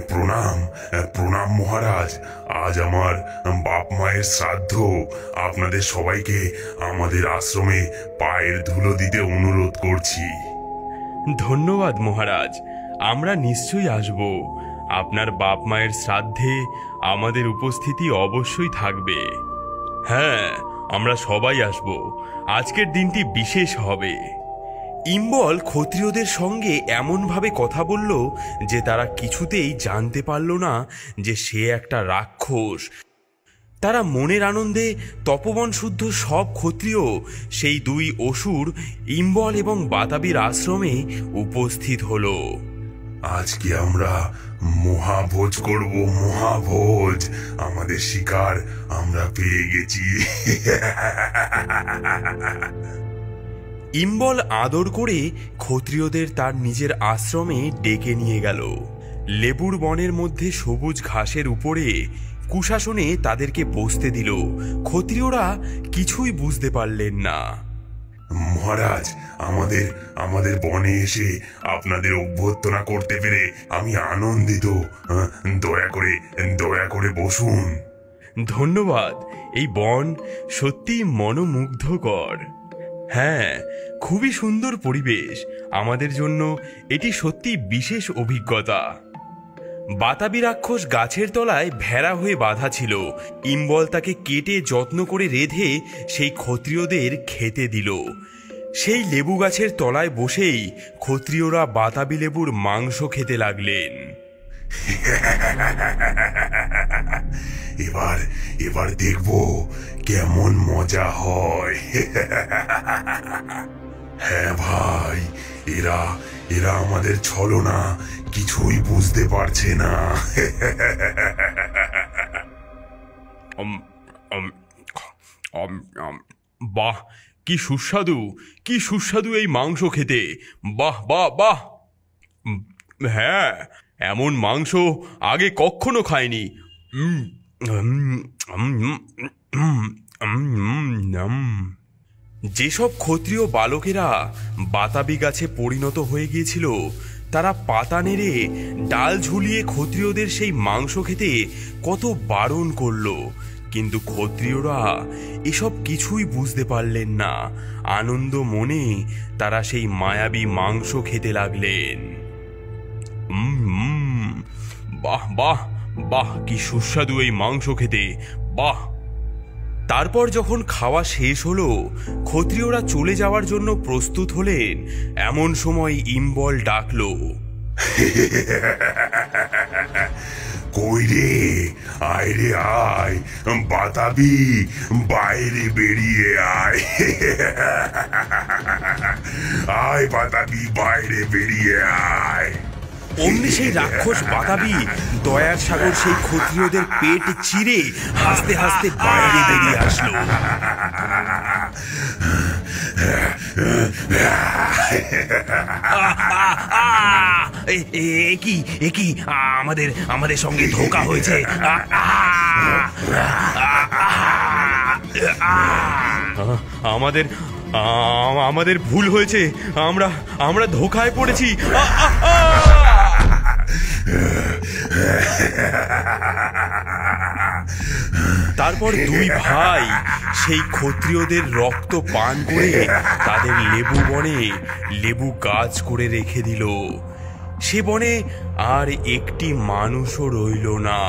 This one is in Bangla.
প্রণাম। প্রণাম মহারাজ। আজ আমার বাপ মায়ের শ্রাদ্ধ। আপনাদের সবাইকে আমাদের আশ্রমে পায়ের ধুলো দিতে অনুরোধ করছি। ধন্যবাদ মহারাজ, আমরা নিশ্চয়ই আসব। আপনার বাপ মায়ের শ্রাদ্ধে আমাদের উপস্থিতি অবশ্যই থাকবে। হ্যাঁ, আমরা সবাই আসব। আজকের দিনটি বিশেষ হবে। ইম্বল ক্ষত্রিয়দের সঙ্গে এমনভাবে কথা বলল যে তারা কিছুতেই জানতে পারল না যে সে একটা রাক্ষস। তারা মনের আনন্দে তপবন শুদ্ধ সব ক্ষত্রিয় সেই দুই অসুর ইম্বল এবং বাতাবির আশ্রমে উপস্থিত হল। আজকে আমরা মহাভোজ করব, মহাভোজ। আমাদের শিকার আমরা পেয়ে গেছি। ইম্বল আদর করে ক্ষত্রিয়দের তার নিজের আশ্রমে ডেকে নিয়ে গেল। লেবুর বনের মধ্যে সবুজ ঘাসের উপরে কুশাসনে তাদেরকে বসতে দিল। ক্ষত্রিয়রা কিছুই বুঝতে পারলেন না। মহারাজ, আমাদের বনে এসে আপনাদের অভ্যর্থনা করতে পেরে আমি আনন্দিত। দয়া করে বসুন। ধন্যবাদ। এই বন সত্যি মনোমুগ্ধকর। হ্যাঁ, খুবই সুন্দর পরিবেশ। আমাদের জন্য এটি সত্যি বিশেষ অভিজ্ঞতা। বাতাবি রাক্ষস গাছের তলায় ভেড়া হয়ে বাঁধা ছিল। ইম্বল তাকে কেটে যত্ন করে রেঁধে সেই ক্ষত্রিয়দের খেতে দিল। সেই লেবু গাছের তলায় বসেই ক্ষত্রিয়রা বাতাবি লেবুর মাংস খেতে লাগলেন। এবার দেখবো কেমন মজা হয়। হ্যাঁ ভাই, এরা আমাদের ছলনা কিছুই বুঝতে পারছে না। বাহ, কি সুস্বাদু, কি সুস্বাদু এই মাংস খেতে। বাহ বাহ বাহ। হ্যাঁ, এমন মাংস আগে কখনো খায়নি। যেসব ক্ষত্রিয় বালকেরা বাতাবি গাছে পরিণত হয়ে গিয়েছিল তারা পাতা নেড়ে ডাল ঝুলিয়ে ক্ষত্রিয়দের সেই মাংস খেতে কত বারণ করল, কিন্তু ক্ষত্রিয়রা এসব কিছুই বুঝতে পারলেন না। আনন্দ মনে তারা সেই মায়াবী মাংস খেতে লাগলেন। বাহ বাহ বাহ, কি সুস্বাদু এই মাংস খেতে। বাহ। তারপর যখন খাওয়া শেষ হলো, ক্ষত্রিয়রা চলে যাওয়ার জন্য প্রস্তুত হলেন, এমন সময় ইম্বল ডাকলো, কই রে, আয় রে আয়, বাতাবি বাইরে বেরিয়ে আয়। আয় বাতাবি, বাইরে বেরিয়ে আয়। অমনি সেই রাক্ষস বাতাবি দয়ার সাগর সেই ক্ষত্রিয়দের পেট চিরে হাসতে হাসতে বাইরে বেরিয়ে আসলো। একি আমাদের সঙ্গে ধোঁকা হয়েছে। আমাদের ভুল হয়েছে। আমরা ধোঁকায় পড়েছি। তারপর দুই ভাই সেই ক্ষত্রিয়দের রক্ত পান করে তাদের লেবু বনে লেবু গাছ করে রেখে দিল। সে বনে আর একটি মানুষও রইল না।